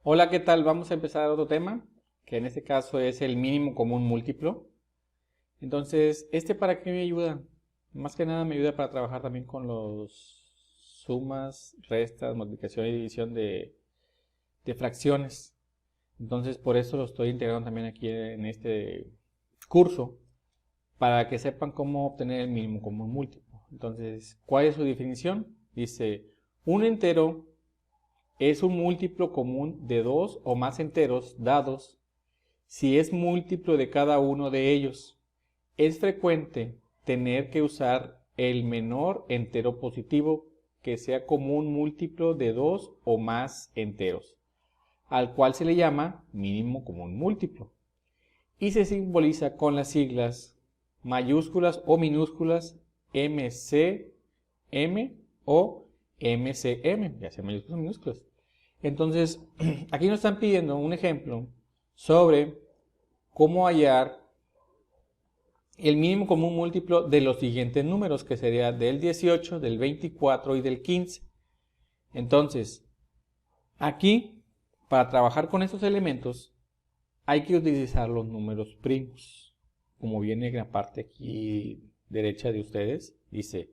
Hola, ¿qué tal? Vamos a empezar otro tema, que en este caso es el mínimo común múltiplo. Entonces, ¿para qué me ayuda? Más que nada me ayuda para trabajar también con los sumas, restas, multiplicación y división de fracciones. Entonces, por eso lo estoy integrando también aquí en este curso, para que sepan cómo obtener el mínimo común múltiplo. Entonces, ¿cuál es su definición? Dice, un entero es un múltiplo común de dos o más enteros dados si es múltiplo de cada uno de ellos. Es frecuente tener que usar el menor entero positivo que sea común múltiplo de dos o más enteros, al cual se le llama mínimo común múltiplo, y se simboliza con las siglas mayúsculas o minúsculas MCM o MCM, ya sea mayúsculas o minúsculas. Entonces, aquí nos están pidiendo un ejemplo sobre cómo hallar el mínimo común múltiplo de los siguientes números, que sería del 18, del 24 y del 15. Entonces, aquí, para trabajar con estos elementos, hay que utilizar los números primos. Como viene en la parte aquí derecha de ustedes, dice,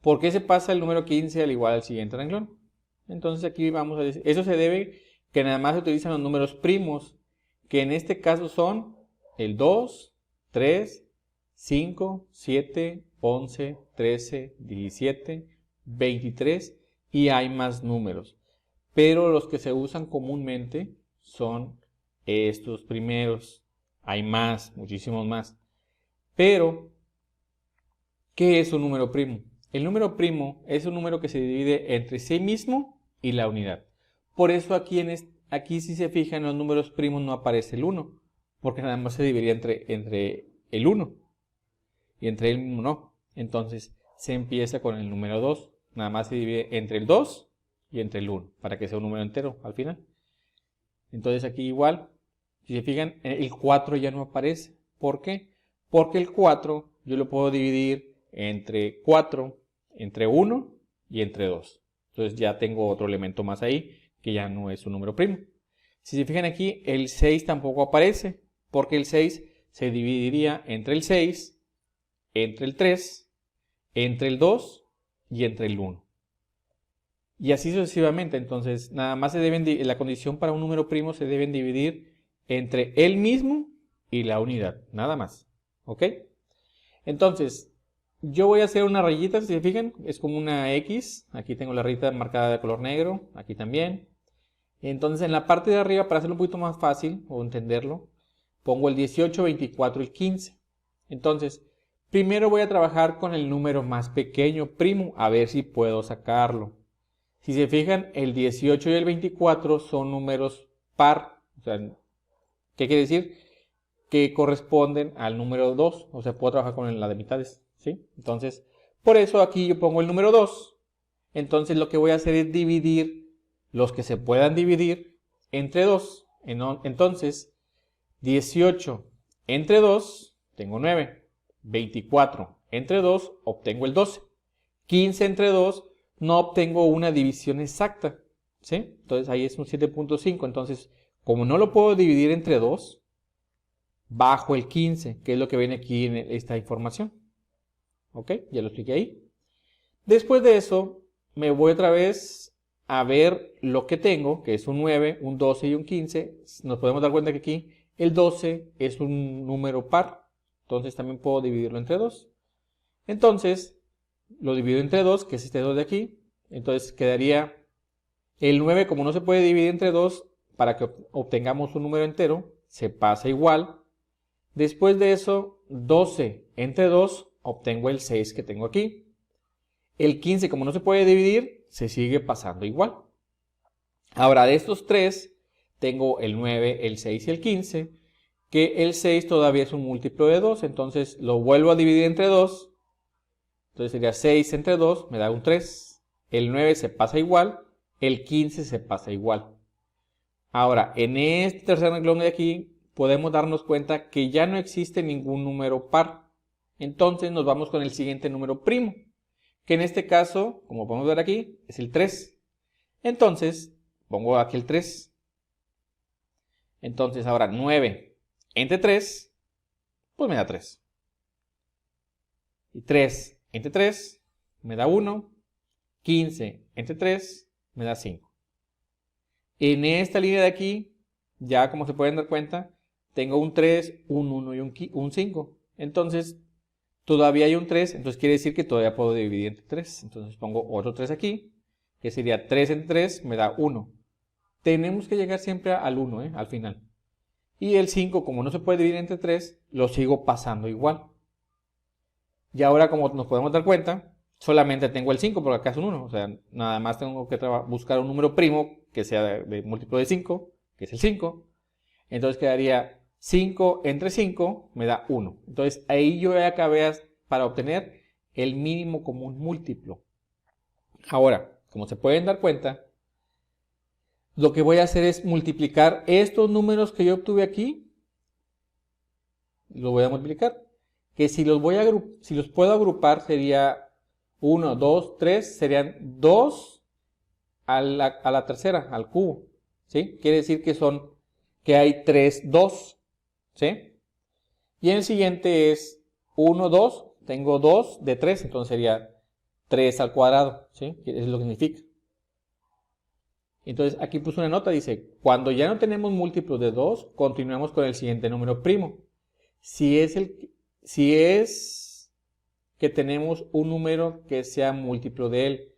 ¿por qué se pasa el número 15 al igual al siguiente renglón? Entonces aquí vamos a decir, eso se debe que nada más se utilizan los números primos, que en este caso son el 2, 3, 5, 7, 11, 13, 17, 23 y hay más números. Pero los que se usan comúnmente son estos primeros. Hay más, muchísimos más. Pero, ¿qué es un número primo? El número primo es un número que se divide entre sí mismo y la unidad. Por eso aquí si se fijan en los números primos no aparece el 1, porque nada más se dividiría entre el 1 y entre el mismo no. Entonces se empieza con el número 2, nada más se divide entre el 2 y entre el 1, para que sea un número entero al final. Entonces aquí igual, si se fijan, el 4 ya no aparece. ¿Por qué? Porque el 4 yo lo puedo dividir entre 4, entre 1 y entre 2. Entonces ya tengo otro elemento más ahí que ya no es un número primo. Si se fijan aquí, el 6 tampoco aparece, porque el 6 se dividiría entre el 6, entre el 3, entre el 2 y entre el 1. Y así sucesivamente. Entonces, nada más la condición para un número primo se deben dividir entre él mismo y la unidad. Nada más. ¿Ok? Entonces, yo voy a hacer una rayita, si se fijan, es como una X. Aquí tengo la rayita marcada de color negro, aquí también. Entonces, en la parte de arriba, para hacerlo un poquito más fácil o entenderlo, pongo el 18, 24 y 15. Entonces, primero voy a trabajar con el número más pequeño primo, a ver si puedo sacarlo. Si se fijan, el 18 y el 24 son números par. O sea, ¿qué quiere decir? Que corresponden al número 2. O sea, puedo trabajar con la de mitades. ¿Sí? Entonces, por eso aquí yo pongo el número 2. Entonces, lo que voy a hacer es dividir los que se puedan dividir entre 2. Entonces, 18 entre 2, tengo 9. 24 entre 2, obtengo el 12. 15 entre 2, no obtengo una división exacta, ¿sí? Entonces ahí es un 7.5. Entonces, como no lo puedo dividir entre 2, bajo el 15, que es lo que viene aquí en esta información. ¿Ok? Ya lo expliqué ahí. Después de eso, me voy otra vez a ver lo que tengo, que es un 9, un 12 y un 15. Nos podemos dar cuenta que aquí el 12 es un número par. Entonces también puedo dividirlo entre 2. Entonces, lo divido entre 2, que es este 2 de aquí. Entonces quedaría el 9, como no se puede dividir entre 2, para que obtengamos un número entero, se pasa igual. Después de eso, 12 entre 2, obtengo el 6 que tengo aquí. El 15, como no se puede dividir, se sigue pasando igual. Ahora, de estos tres, tengo el 9, el 6 y el 15, que el 6 todavía es un múltiplo de 2, entonces lo vuelvo a dividir entre 2. Entonces sería 6 entre 2, me da un 3. El 9 se pasa igual, el 15 se pasa igual. Ahora, en este tercer renglón de aquí, podemos darnos cuenta que ya no existe ningún número par. Entonces nos vamos con el siguiente número primo, que en este caso, como podemos ver aquí, es el 3. Entonces, pongo aquí el 3. Entonces ahora 9 entre 3, pues me da 3. Y 3 entre 3 me da 1. 15 entre 3 me da 5. En esta línea de aquí, ya como se pueden dar cuenta, tengo un 3, un 1 y un 5. Entonces, todavía hay un 3, entonces quiere decir que todavía puedo dividir entre 3. Entonces pongo otro 3 aquí, que sería 3 entre 3 me da 1. Tenemos que llegar siempre al 1, al final. Y el 5, como no se puede dividir entre 3, lo sigo pasando igual. Y ahora, como nos podemos dar cuenta, solamente tengo el 5 porque acá es un 1. O sea, nada más tengo que buscar un número primo que sea de múltiplo de 5, que es el 5. Entonces quedaría 5 entre 5 me da 1. Entonces ahí yo ya acabé para obtener el mínimo común múltiplo. Ahora, como se pueden dar cuenta, lo que voy a hacer es multiplicar estos números que yo obtuve aquí. Los voy a multiplicar. Que si los puedo agrupar sería 1, 2, 3, serían 2 a la tercera, al cubo. ¿Sí? Quiere decir que hay 3, 2. ¿Sí? Y en el siguiente es 1, 2. Tengo 2 de 3, entonces sería 3 al cuadrado. ¿Sí? Eso es lo que significa. Entonces aquí puse una nota, dice, cuando ya no tenemos múltiplos de 2, continuamos con el siguiente número primo. Si es que tenemos un número que sea múltiplo de él.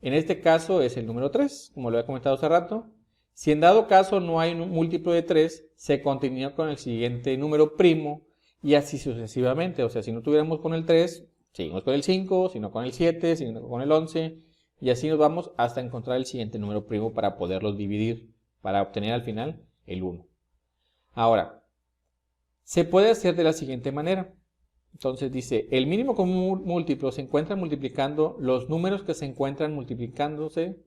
En este caso es el número 3, como lo he comentado hace rato. Si en dado caso no hay un múltiplo de 3, se continúa con el siguiente número primo y así sucesivamente. O sea, si no tuviéramos con el 3, seguimos con el 5, si no con el 7, si no con el 11, y así nos vamos hasta encontrar el siguiente número primo para poderlos dividir, para obtener al final el 1. Ahora, se puede hacer de la siguiente manera. Entonces dice, el mínimo común múltiplo se encuentra multiplicando los números que se encuentran multiplicándose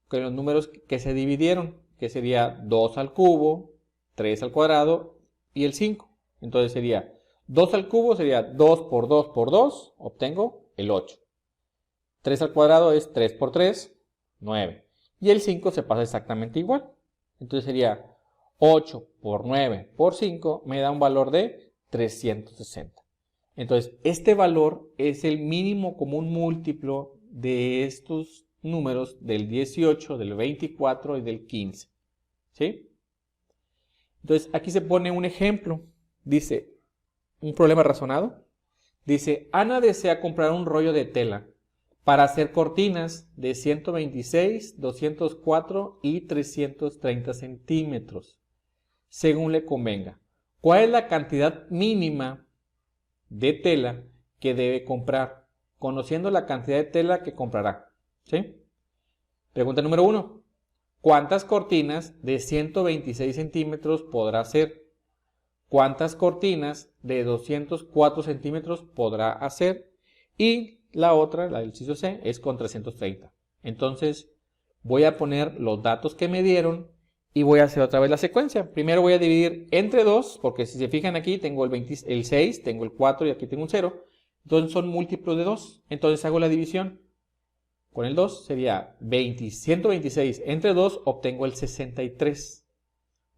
con los números que se dividieron, que sería 2 al cubo, 3 al cuadrado y el 5. Entonces sería 2 al cubo, sería 2 por 2 por 2, obtengo el 8. 3 al cuadrado es 3 por 3, 9. Y el 5 se pasa exactamente igual. Entonces sería 8 por 9 por 5 me da un valor de 360. Entonces, este valor es el mínimo común múltiplo de estos números del 18, del 24 y del 15. ¿Sí? Entonces, aquí se pone un ejemplo. Dice, un problema razonado. Dice, Ana desea comprar un rollo de tela para hacer cortinas de 126, 204 y 330 centímetros, según le convenga. ¿Cuál es la cantidad mínima de tela que debe comprar, conociendo la cantidad de tela que comprará? ¿Sí? Pregunta número 1. ¿Cuántas cortinas de 126 centímetros podrá hacer? ¿Cuántas cortinas de 204 centímetros podrá hacer? Y la otra, la del inciso C, es con 330. Entonces, voy a poner los datos que me dieron y voy a hacer otra vez la secuencia. Primero voy a dividir entre 2, porque si se fijan aquí tengo el 6, tengo el 4 y aquí tengo un 0. Entonces son múltiplos de 2. Entonces hago la división. Con el 2 sería 126 entre 2, obtengo el 63.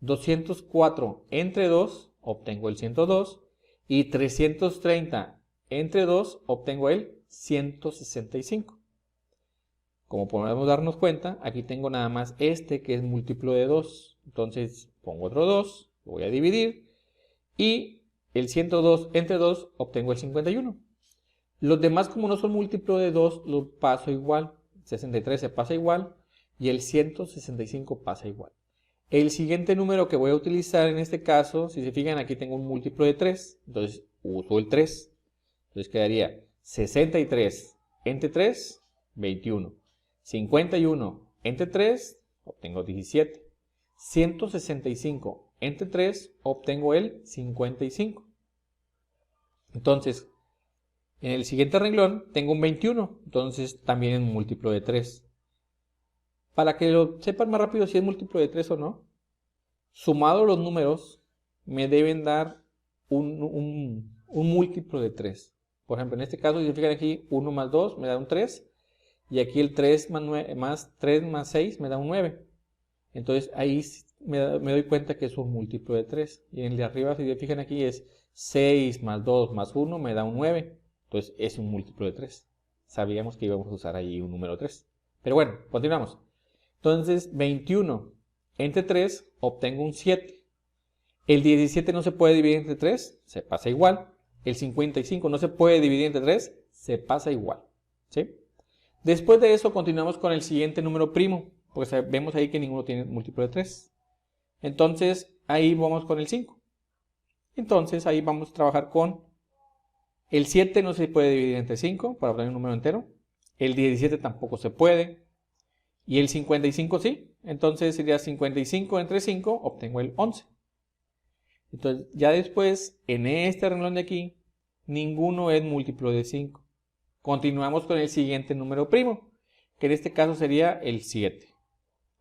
204 entre 2, obtengo el 102. Y 330 entre 2, obtengo el 165. Como podemos darnos cuenta, aquí tengo nada más este que es múltiplo de 2. Entonces pongo otro 2, lo voy a dividir. Y el 102 entre 2 obtengo el 51. Los demás, como no son múltiplo de 2, los paso igual. 63 se pasa igual y el 165 pasa igual. El siguiente número que voy a utilizar en este caso, si se fijan, aquí tengo un múltiplo de 3. Entonces uso el 3. Entonces quedaría 63 entre 3, 21. 51 entre 3, obtengo 17. 165 entre 3, obtengo el 55. Entonces, en el siguiente renglón tengo un 21, entonces también es un múltiplo de 3. Para que lo sepan más rápido si es múltiplo de 3 o no, sumado los números me deben dar un múltiplo de 3. Por ejemplo, en este caso, si se fijan aquí, 1 más 2 me da un 3. Y aquí el 3 más 3 más 6 me da un 9. Entonces ahí me doy cuenta que es un múltiplo de 3. Y en el de arriba, si se fijan aquí, es 6 más 2 más 1 me da un 9. Entonces es un múltiplo de 3. Sabíamos que íbamos a usar ahí un número 3. Pero bueno, continuamos. Entonces 21 entre 3 obtengo un 7. El 17 no se puede dividir entre 3, se pasa igual. El 55 no se puede dividir entre 3, se pasa igual. ¿Sí? Después de eso continuamos con el siguiente número primo, porque vemos ahí que ninguno tiene múltiplo de 3. Entonces ahí vamos con el 5. Entonces ahí vamos a trabajar con el 7 no se puede dividir entre 5 para obtener un número entero. El 17 tampoco se puede. Y el 55 sí. Entonces sería 55 entre 5, obtengo el 11. Entonces, ya después, en este renglón de aquí, ninguno es múltiplo de 5. Continuamos con el siguiente número primo, que en este caso sería el 7.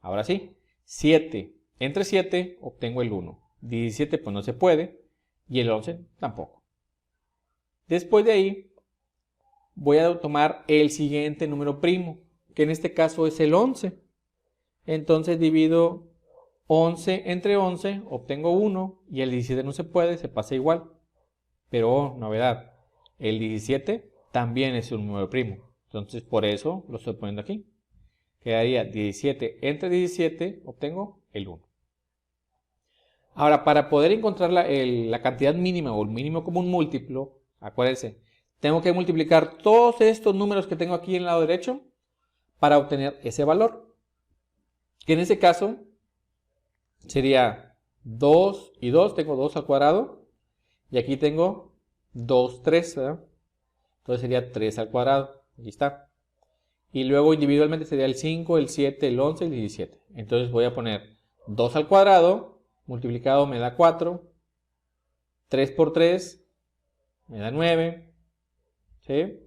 Ahora sí, 7 entre 7 obtengo el 1. 17 pues no se puede, y el 11 tampoco. Después de ahí, voy a tomar el siguiente número primo, que en este caso es el 11. Entonces divido 11 entre 11, obtengo 1 y el 17 no se puede, se pasa igual. Pero, novedad, el 17 también es un número primo. Entonces, por eso lo estoy poniendo aquí. Quedaría 17 entre 17, obtengo el 1. Ahora, para poder encontrar la cantidad mínima o el mínimo común múltiplo, acuérdense, tengo que multiplicar todos estos números que tengo aquí en el lado derecho para obtener ese valor. Que en ese caso sería 2 y 2, tengo 2 al cuadrado. Y aquí tengo 2, 3, ¿verdad? Entonces sería 3 al cuadrado. Aquí está. Y luego individualmente sería el 5, el 7, el 11, el 17. Entonces voy a poner 2 al cuadrado, multiplicado me da 4. 3 por 3 me da 9. ¿Sí?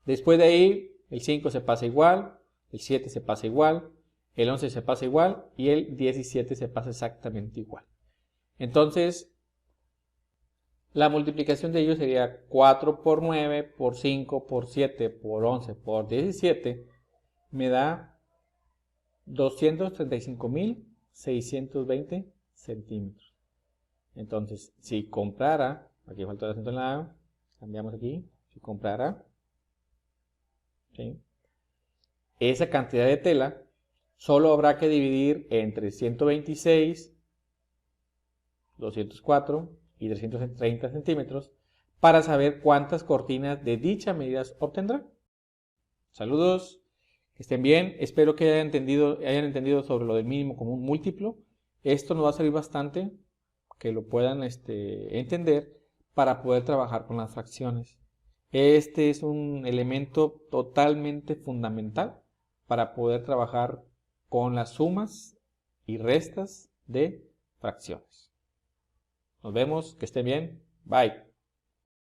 Después de ahí, el 5 se pasa igual, el 7 se pasa igual, el 11 se pasa igual y el 17 se pasa exactamente igual. Entonces, la multiplicación de ellos sería 4 por 9, por 5, por 7, por 11, por 17. Me da 235.620 centímetros. Entonces, si comprara, aquí falta el acento en la A, cambiamos aquí, si comprara, ¿sí?, esa cantidad de tela, solo habrá que dividir entre 126, 204 y 330 centímetros para saber cuántas cortinas de dicha medida obtendrá. Saludos, que estén bien, espero que hayan entendido sobre lo del mínimo común múltiplo. Esto nos va a servir bastante, que lo puedan entender para poder trabajar con las fracciones. Este es un elemento totalmente fundamental para poder trabajar con las sumas y restas de fracciones. Nos vemos, que estén bien, bye.